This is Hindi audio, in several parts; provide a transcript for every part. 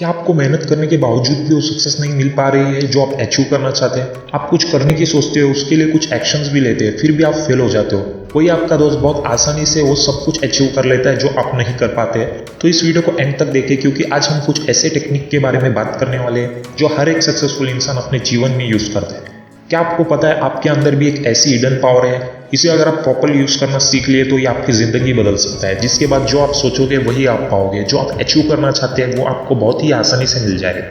क्या आपको मेहनत करने के बावजूद भी वो सक्सेस नहीं मिल पा रही है जो आप अचीव करना चाहते हैं? आप कुछ करने की सोचते हो, उसके लिए कुछ एक्शंस भी लेते हैं, फिर भी आप फेल हो जाते हो। कोई आपका दोस्त बहुत आसानी से वो सब कुछ अचीव कर लेता है जो आप नहीं कर पाते। तो इस वीडियो को एंड तक देखें, क्योंकि आज हम कुछ ऐसे टेक्निक के बारे में बात करने वाले हैं जो हर एक सक्सेसफुल इंसान अपने जीवन में यूज करता है। क्या आपको पता है आपके अंदर भी एक ऐसी हिडन पावर है? इसे अगर आप प्रॉपरली यूज करना सीख लिए तो ये आपकी जिंदगी बदल सकता है, जिसके बाद जो आप सोचोगे वही आप पाओगे। जो आप अचीव करना चाहते हैं वो आपको बहुत ही आसानी से मिल जाएगा।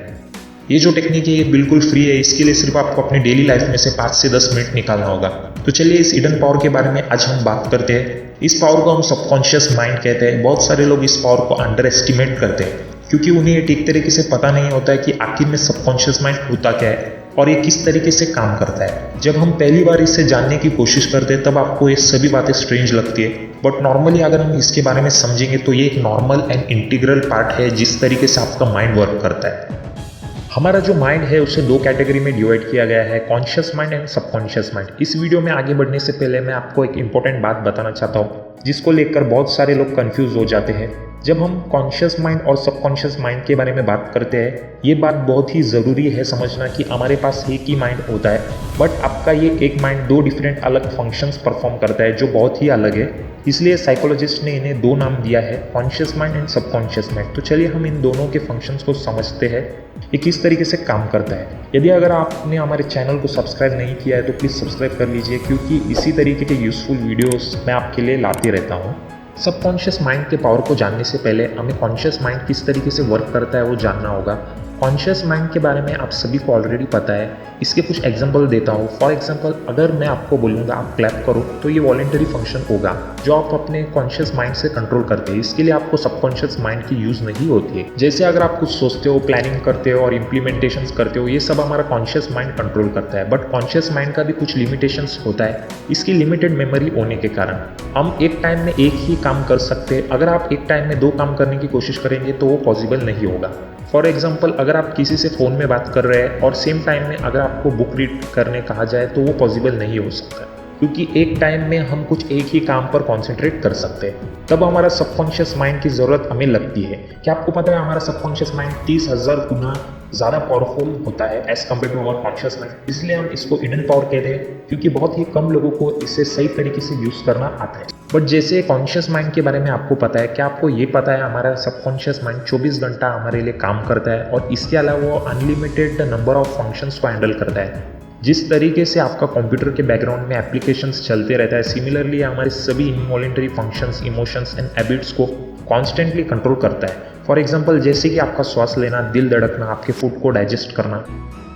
ये जो टेक्निक है ये बिल्कुल फ्री है। इसके लिए सिर्फ आपको अपनी डेली लाइफ में से 5 से 10 मिनट निकालना होगा। तो चलिए इस हिडन पावर के बारे में आज हम बात करते हैं। इस पावर को हम सबकॉन्शियस माइंड कहते हैं। बहुत सारे लोग इस पावर को अंडर एस्टिमेट करते हैं, क्योंकि उन्हें ये ठीक तरीके से पता नहीं होता है कि आखिर में सबकॉन्शियस माइंड होता क्या है और ये किस तरीके से काम करता है। जब हम पहली बार इसे जानने की कोशिश करते हैं तब आपको ये सभी बातें स्ट्रेंज लगती है, बट नॉर्मली अगर हम इसके बारे में समझेंगे तो ये एक नॉर्मल एंड इंटीग्रल पार्ट है जिस तरीके से आपका माइंड वर्क करता है। हमारा जो माइंड है उसे 2 कैटेगरी में डिवाइड किया गया है, conscious mind and subconscious mind. इस वीडियो में आगे बढ़ने से पहले मैं आपको एक इंपॉर्टेंट बात बताना चाहता हूँ जिसको लेकर बहुत सारे लोग कंफ्यूज हो जाते हैं। जब हम कॉन्शियस माइंड और सबकॉन्शियस माइंड के बारे में बात करते हैं, ये बात बहुत ही ज़रूरी है समझना कि हमारे पास एक ही माइंड होता है, बट आपका ये एक माइंड 2 डिफरेंट अलग फंक्शंस परफॉर्म करता है जो बहुत ही अलग है। इसलिए साइकोलॉजिस्ट ने इन्हें 2 नाम दिया है, conscious mind and subconscious mind. तो चलिए हम इन दोनों के फंक्शंस को समझते हैं, ये किस तरीके से काम करता है। यदि अगर आपने हमारे चैनल को सब्सक्राइब नहीं किया है तो प्लीज़ सब्सक्राइब कर लीजिए, क्योंकि इसी तरीके के यूजफुल वीडियोस मैं आपके लिए लाते रहता हूँ। सबकॉन्शियस माइंड के पावर को जानने से पहले हमें कॉन्शियस माइंड किस तरीके से वर्क करता है वो जानना होगा। कॉन्शियस माइंड के बारे में आप सभी को ऑलरेडी पता है। इसके कुछ एग्जांपल देता हूँ। फॉर एग्जांपल, अगर मैं आपको बोलूँगा आप क्लैप करो तो ये वॉलेंटरी फंक्शन होगा जो आप अपने कॉन्शियस माइंड से कंट्रोल करते हैं। इसके लिए आपको सबकॉन्शियस माइंड की यूज़ नहीं होती है। जैसे अगर आप कुछ सोचते हो, प्लानिंग करते हो और इम्प्लीमेंटेशन करते हो, ये सब हमारा कॉन्शियस माइंड कंट्रोल करता है। बट कॉन्शियस माइंड का भी कुछ लिमिटेशंस होता है। इसकी लिमिटेड मेमोरी होने के कारण हम एक टाइम में एक ही काम कर सकते हैं। अगर आप एक टाइम में 2 काम करने की कोशिश करेंगे तो वो पॉसिबल नहीं होगा। फॉर एग्जाम्पल, अगर आप किसी से फ़ोन में बात कर रहे हैं और सेम टाइम में अगर आपको बुक रीड करने कहा जाए तो वो पॉसिबल नहीं हो सकता, क्योंकि एक टाइम में हम कुछ एक ही काम पर कॉन्सेंट्रेट कर सकते हैं। तब हमारा सबकॉन्शियस माइंड की ज़रूरत हमें लगती है। क्या आपको पता है हमारा सबकॉन्शियस माइंड 30,000 गुना ज़्यादा पावरफुल होता है as compare to our conscious mind. इसलिए हम इसको हिडन पावर कहते हैं, क्योंकि बहुत ही कम लोगों को इसे सही तरीके से यूज़ करना आता है। बट जैसे कॉन्शियस माइंड के बारे में आपको पता है, क्या आपको ये पता है हमारा सबकॉन्शियस माइंड 24 घंटा हमारे लिए काम करता है और इसके अलावा वो अनलिमिटेड नंबर ऑफ फंक्शंस को हैंडल करता है। जिस तरीके से आपका कंप्यूटर के बैकग्राउंड में एप्लीकेशंस चलते रहता है, सिमिलरली हमारे सभी involuntary functions, emotions and habits को कॉन्स्टेंटली कंट्रोल करता है। फॉर एग्जाम्पल, जैसे कि आपका श्वास लेना, दिल धड़कना, आपके फूड को डाइजेस्ट करना,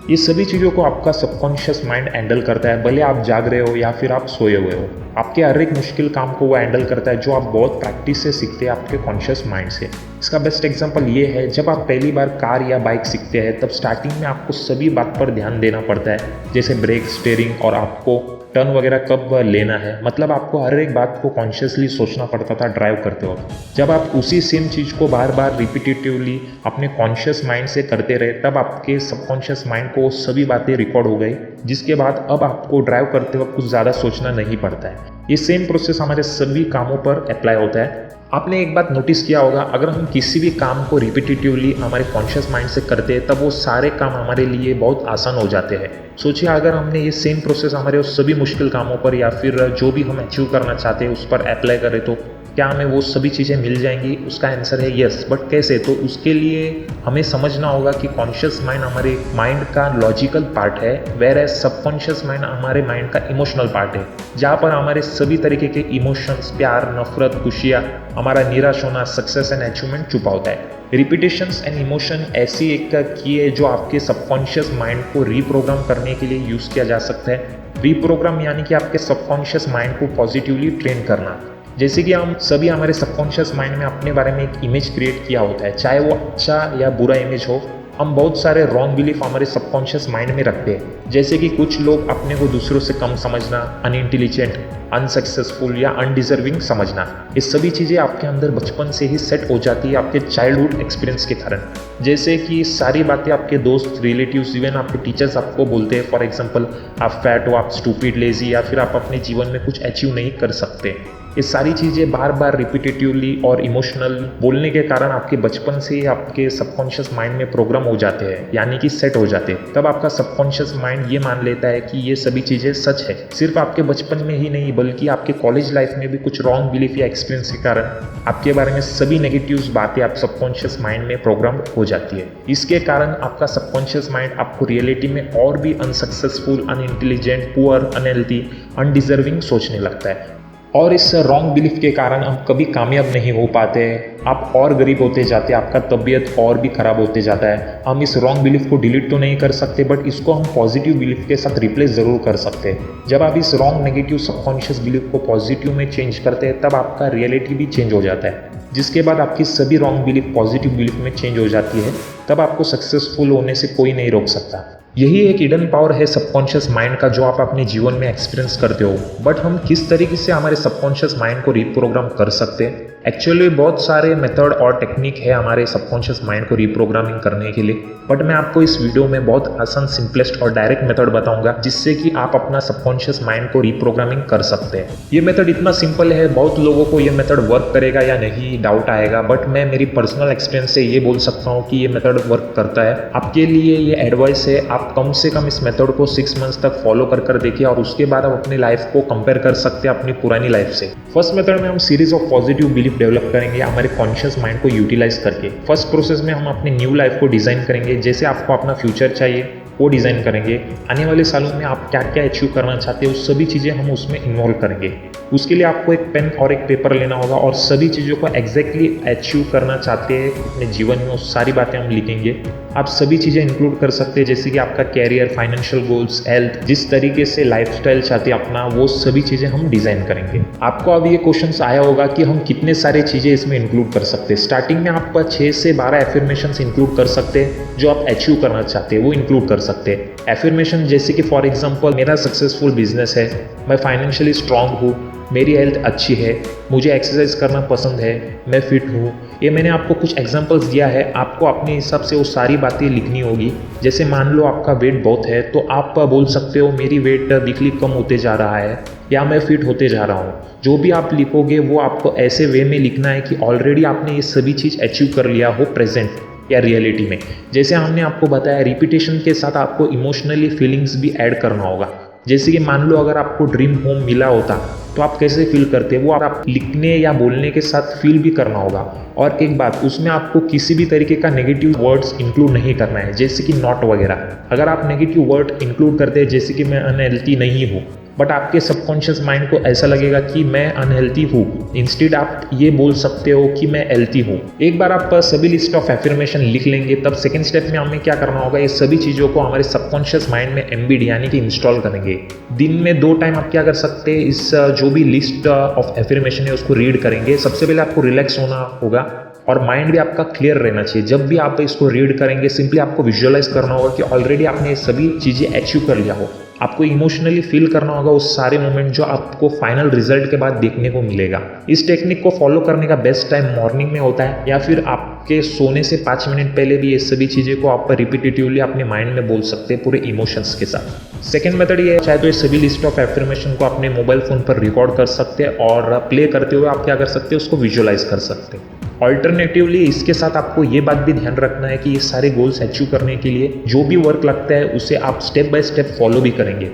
ये सभी चीज़ों को आपका सबकॉन्शियस माइंड हैंडल करता है। भले आप जाग रहे हो या फिर आप सोए हुए हो, आपके हर एक मुश्किल काम को वो हैंडल करता है, जो आप बहुत प्रैक्टिस से सीखते हैं आपके कॉन्शियस माइंड से। इसका बेस्ट एग्जांपल ये है, जब आप पहली बार कार या बाइक सीखते हैं तब स्टार्टिंग में आपको सभी बात पर ध्यान देना पड़ता है, जैसे ब्रेक, स्टीयरिंग और आपको टर्न वगैरह कब लेना है। मतलब आपको हर एक बात को कॉन्शियसली सोचना पड़ता था ड्राइव करते वक्त। जब आप उसी सेम चीज़ को बार बार रिपीटेटिवली अपने कॉन्शियस माइंड से करते रहे, तब आपके सबकॉन्शियस माइंड को सभी बातें रिकॉर्ड हो गई, जिसके बाद अब आपको ड्राइव करते वक्त कुछ ज़्यादा सोचना नहीं पड़ता है। ये सेम प्रोसेस हमारे सभी कामों पर अप्लाई होता है। आपने एक बात नोटिस किया होगा, अगर हम किसी भी काम को रिपीटेटिवली हमारे कॉन्शियस माइंड से करते हैं तब वो सारे काम हमारे लिए बहुत आसान हो जाते हैं। सोचिए अगर हमने ये सेम प्रोसेस हमारे उस सभी मुश्किल कामों पर या फिर जो भी हम अचीव करना चाहते हैं उस पर अप्लाई करें तो क्या हमें वो सभी चीज़ें मिल जाएंगी? उसका आंसर है यस। बट कैसे? तो उसके लिए हमें समझना होगा कि कॉन्शियस माइंड हमारे माइंड का लॉजिकल पार्ट है, वेयर एज सबकॉन्शियस माइंड हमारे माइंड का इमोशनल पार्ट है, जहाँ पर हमारे सभी तरीके के इमोशंस, प्यार, नफरत, खुशियाँ, हमारा निराश होना, सक्सेस एंड अचीवमेंट छुपा होता है। रिपीटेशंस एंड इमोशन ऐसी एक की है जो आपके सबकॉन्शियस माइंड को रीप्रोग्राम करने के लिए यूज़ किया जा सकता है। रीप्रोग्राम यानी कि आपके सबकॉन्शियस माइंड को पॉजिटिवली ट्रेन करना। जैसे कि हम सभी हमारे सबकॉन्शियस माइंड में अपने बारे में एक इमेज क्रिएट किया होता है, चाहे वो अच्छा या बुरा इमेज हो। हम बहुत सारे रॉन्ग बिलीफ हमारे सबकॉन्शियस माइंड में रखते हैं, जैसे कि कुछ लोग अपने को दूसरों से कम समझना, अनइंटेलिजेंट, अनसक्सेसफुल या अनडिजर्विंग समझना। ये सभी चीज़ें आपके अंदर बचपन से ही सेट हो जाती है आपके चाइल्डहुड एक्सपीरियंस के कारण। जैसे कि सारी बातें आपके दोस्त, रिलेटिव्स, इवन आपके टीचर्स आपको बोलते हैं। फॉर एग्जाम्पल, आप फैट हो, आप स्टूपिड, लेजी या फिर आप अपने जीवन में कुछ अचीव नहीं कर सकते। ये सारी चीज़ें बार बार रिपीटेटिवली और इमोशनल बोलने के कारण आपके बचपन से ही आपके सबकॉन्शियस माइंड में प्रोग्राम हो जाते हैं, यानी कि सेट हो जाते हैं। तब आपका सबकॉन्शियस माइंड ये मान लेता है कि ये सभी चीज़ें सच है। सिर्फ आपके बचपन में ही नहीं बल्कि आपके कॉलेज लाइफ में भी कुछ रॉन्ग बिलीफ या एक्सपीरियंस के कारण आपके बारे में सभी नेगेटिव बातें आप सबकॉन्शियस माइंड में प्रोग्राम हो जाती है। इसके कारण आपका सबकॉन्शियस माइंड आपको रियलिटी में और भी unsuccessful, unintelligent, poor, unhealthy, undeserving सोचने लगता है। और इस रॉन्ग बिलीफ के कारण हम कभी कामयाब नहीं हो पाते, आप और गरीब होते जाते हैं, आपका तबीयत और भी खराब होते जाता है। हम इस रॉन्ग बिलीफ को डिलीट तो नहीं कर सकते, बट इसको हम पॉजिटिव बिलीफ के साथ रिप्लेस ज़रूर कर सकते हैं। जब आप इस रॉन्ग नेगेटिव सबकॉन्शियस बिलीफ को पॉजिटिव में चेंज करते हैं तब आपका रियलिटी भी चेंज हो जाता है, जिसके बाद आपकी सभी रॉन्ग बिलीफ पॉजिटिव बिलीफ में चेंज हो जाती है। तब आपको सक्सेसफुल होने से कोई नहीं रोक सकता। यही एक हिडन पावर है सबकॉन्शियस माइंड का, जो आप अपने जीवन में एक्सपीरियंस करते हो। बट हम किस तरीके से हमारे सबकॉन्शियस माइंड को रिप्रोग्राम कर सकते हैं? एक्चुअली बहुत सारे मेथड और टेक्निक है हमारे सबकॉन्शियस माइंड को रिप्रोग्रामिंग करने के लिए, बट मैं आपको इस वीडियो में बहुत आसान, सिंपलेस्ट और डायरेक्ट मेथड बताऊंगा जिससे कि आप अपना सबकॉन्शियस माइंड को रिप्रोग्रामिंग कर सकते हैं। ये मेथड इतना सिंपल है, बहुत लोगों को ये मेथड वर्क करेगा या नहीं डाउट आएगा, बट मैं मेरी पर्सनल एक्सपीरियंस से ये बोल सकता हूँ कि ये मेथड वर्क करता है। आपके लिए ये एडवाइस है, आप कम से कम इस मेथड को 6 मंथ्स तक फॉलो कर देखिए और उसके बाद आप अपनी लाइफ को कंपेयर कर सकते हैं अपनी पुरानी लाइफ से। फर्स्ट मेथड में हम series of positive belief develop करेंगे हमारे कॉन्शियस माइंड को यूटिलाइज करके। फर्स्ट प्रोसेस में हम अपनी न्यू लाइफ को डिजाइन करेंगे, जैसे आपको अपना फ्यूचर चाहिए वो डिज़ाइन करेंगे। आने वाले सालों में आप क्या क्या अचीव करना चाहते हो वो सभी चीज़ें हम उसमें इन्वॉल्व करेंगे। उसके लिए आपको एक पेन और एक पेपर लेना होगा और सभी चीज़ों को एग्जैक्टली अचीव करना चाहते हैं अपने जीवन में, वो सारी बातें हम लिखेंगे। आप सभी चीज़ें इंक्लूड कर सकते हैं, जैसे कि आपका कैरियर, फाइनेंशियल गोल्स, हेल्थ, जिस तरीके से लाइफस्टाइल चाहते हैं अपना, वो सभी चीज़ें हम डिज़ाइन करेंगे। आपको अब ये क्वेश्चन आया होगा कि हम कितने सारे चीज़ें इसमें इंक्लूड कर सकते हैं। स्टार्टिंग में आप 6 से 12 एफर्मेशंस इंक्लूड कर सकते हैं जो आप अचीव करना चाहते हैं, वो इंक्लूड कर सकते हैं। एफर्मेशन जैसे कि फॉर एग्जांपल, मेरा सक्सेसफुल बिजनेस है, मैं फाइनेंशियली स्ट्रांग हूँ, मेरी हेल्थ अच्छी है, मुझे एक्सरसाइज करना पसंद है, मैं फिट हूँ। ये मैंने आपको कुछ एग्जांपल्स दिया है, आपको अपने हिसाब से वो सारी बातें लिखनी होगी। जैसे मान लो आपका वेट बहुत है तो आप बोल सकते हो मेरी वेट वीकली कम होते जा रहा है, या मैं फिट होते जा रहा हूँ। जो भी आप लिखोगे वो आपको ऐसे वे में लिखना है कि ऑलरेडी आपने ये सभी चीज़ अचीव कर लिया हो प्रेजेंट या रियलिटी में। जैसे हमने आपको बताया, रिपीटेशन के साथ आपको इमोशनली फीलिंग्स भी ऐड करना होगा। जैसे कि मान लो अगर आपको ड्रीम होम मिला होता तो आप कैसे फील करते, वो आप लिखने या बोलने के साथ फील भी करना होगा। और एक बात, उसमें आपको किसी भी तरीके का नेगेटिव वर्ड्स इंक्लूड नहीं करना है, जैसे कि नॉट वगैरह। अगर आप नेगेटिव वर्ड इंक्लूड करते हैं, जैसे कि मैं अनहेल्थी नहीं हूँ, बट आपके सबकॉन्शियस माइंड को ऐसा लगेगा कि मैं अनहेल्थी हूँ, इंस्टेड आप ये बोल सकते हो कि मैं हेल्थी हूँ। एक बार आप सभी लिस्ट ऑफ एफर्मेशन लिख लेंगे, तब सेकंड स्टेप में हमें क्या करना होगा, ये सभी चीज़ों को हमारे सबकॉन्शियस माइंड में एम्बेड यानी कि इंस्टॉल करेंगे। दिन में 2 टाइम आप क्या कर सकते हैं, इस जो भी लिस्ट ऑफ एफर्मेशन है उसको रीड करेंगे। सबसे पहले आपको रिलैक्स होना होगा और माइंड भी आपका क्लियर रहना चाहिए। जब भी आप इसको रीड करेंगे, सिंपली आपको विजुअलाइज करना होगा कि ऑलरेडी आपने ये सभी चीज़ें अचीव कर लिया हो। आपको इमोशनली फील करना होगा उस सारे मोमेंट जो आपको फाइनल रिजल्ट के बाद देखने को मिलेगा। इस टेक्निक को फॉलो करने का बेस्ट टाइम मॉर्निंग में होता है, या फिर आपके सोने से 5 मिनट पहले भी ये सभी चीज़ें को आप रिपीटेटिवली अपने माइंड में बोल सकते हैं पूरे इमोशंस के साथ। सेकेंड मेथड ये है, चाहे तो ये सभी लिस्ट ऑफ एफर्मेशन को अपने मोबाइल फ़ोन पर रिकॉर्ड कर सकते हैं और प्ले करते हुए आप क्या कर सकते हैं, उसको विजुअलाइज कर सकते हैं। ऑल्टरनेटिवली इसके साथ आपको ये बात भी ध्यान रखना है कि ये सारे गोल्स अचीव करने के लिए जो भी वर्क लगता है उसे आप स्टेप बाय स्टेप फॉलो भी करेंगे।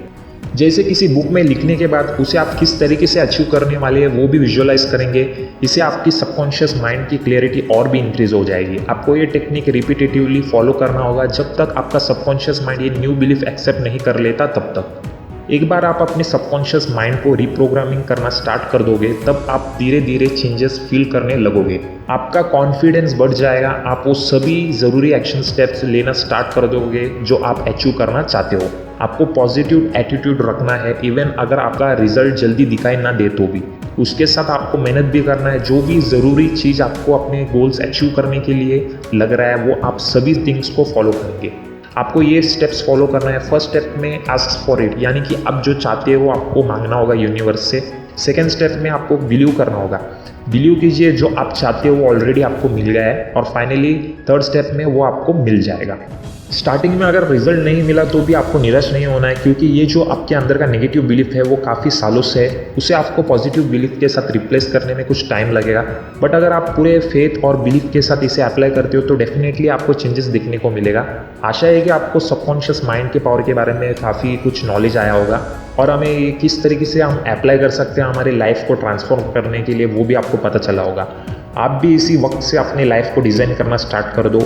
जैसे किसी बुक में लिखने के बाद उसे आप किस तरीके से अचीव करने वाले हैं वो भी विजुअलाइज करेंगे। इससे आपकी सबकॉन्शियस माइंड की क्लैरिटी और भी इंक्रीज हो जाएगी। आपको ये टेक्निक रिपीटेटिवली फॉलो करना होगा जब तक आपका सबकॉन्शियस माइंड ये न्यू बिलीफ एक्सेप्ट नहीं कर लेता तब तक। एक बार आप अपने सबकॉन्शियस माइंड को रिप्रोग्रामिंग करना स्टार्ट कर दोगे, तब आप धीरे धीरे चेंजेस फील करने लगोगे। आपका कॉन्फिडेंस बढ़ जाएगा, आप वो सभी ज़रूरी एक्शन स्टेप्स लेना स्टार्ट कर दोगे जो आप अचीव करना चाहते हो। आपको पॉजिटिव एटीट्यूड रखना है, इवन अगर आपका रिजल्ट जल्दी दिखाई ना दे तो भी। उसके साथ आपको मेहनत भी करना है। जो भी ज़रूरी चीज़ आपको अपने गोल्स अचीव करने के लिए लग रहा है वो आप सभी थिंग्स को फॉलो करेंगे। आपको ये स्टेप्स फॉलो करना है। फर्स्ट स्टेप में आस्क फॉर इट, यानी कि आप जो चाहते हो आपको मांगना होगा यूनिवर्स से। सेकेंड स्टेप में आपको बिलीव करना होगा। बिलीव कीजिए जो आप चाहते हो वो ऑलरेडी आपको मिल गया है, और फाइनली थर्ड स्टेप में वो आपको मिल जाएगा। स्टार्टिंग में अगर रिजल्ट नहीं मिला तो भी आपको निराश नहीं होना है, क्योंकि ये जो आपके अंदर का नेगेटिव बिलीफ है वो काफ़ी सालों से है, उसे आपको पॉजिटिव बिलीफ के साथ रिप्लेस करने में कुछ टाइम लगेगा। बट अगर आप पूरे फेथ और बिलीफ के साथ इसे अप्लाई करते हो तो डेफिनेटली आपको चेंजेस दिखने को मिलेगा। आशा है कि आपको सबकॉन्शियस माइंड के पावर के बारे में काफ़ी कुछ नॉलेज आया होगा, और हमें किस तरीके से हम अप्लाई कर सकते हैं हमारी लाइफ को ट्रांसफॉर्म करने के लिए वो भी आपको पता चला होगा। आप भी इसी वक्त से अपनी लाइफ को डिज़ाइन करना स्टार्ट कर दो।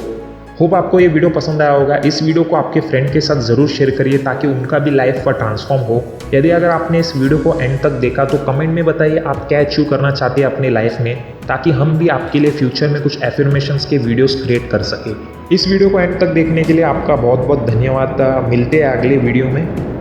होप आपको ये वीडियो पसंद आया होगा। इस वीडियो को आपके फ्रेंड के साथ ज़रूर शेयर करिए ताकि उनका भी लाइफ का ट्रांसफॉर्म हो। यदि अगर आपने इस वीडियो को एंड तक देखा तो कमेंट में बताइए आप क्या अचीव करना चाहते हैं अपनी लाइफ में, ताकि हम भी आपके लिए फ्यूचर में कुछ एफर्मेशंस के वीडियोस क्रिएट कर सकें। इस वीडियो को एंड तक देखने के लिए आपका बहुत बहुत धन्यवाद। मिलते हैं अगले वीडियो में।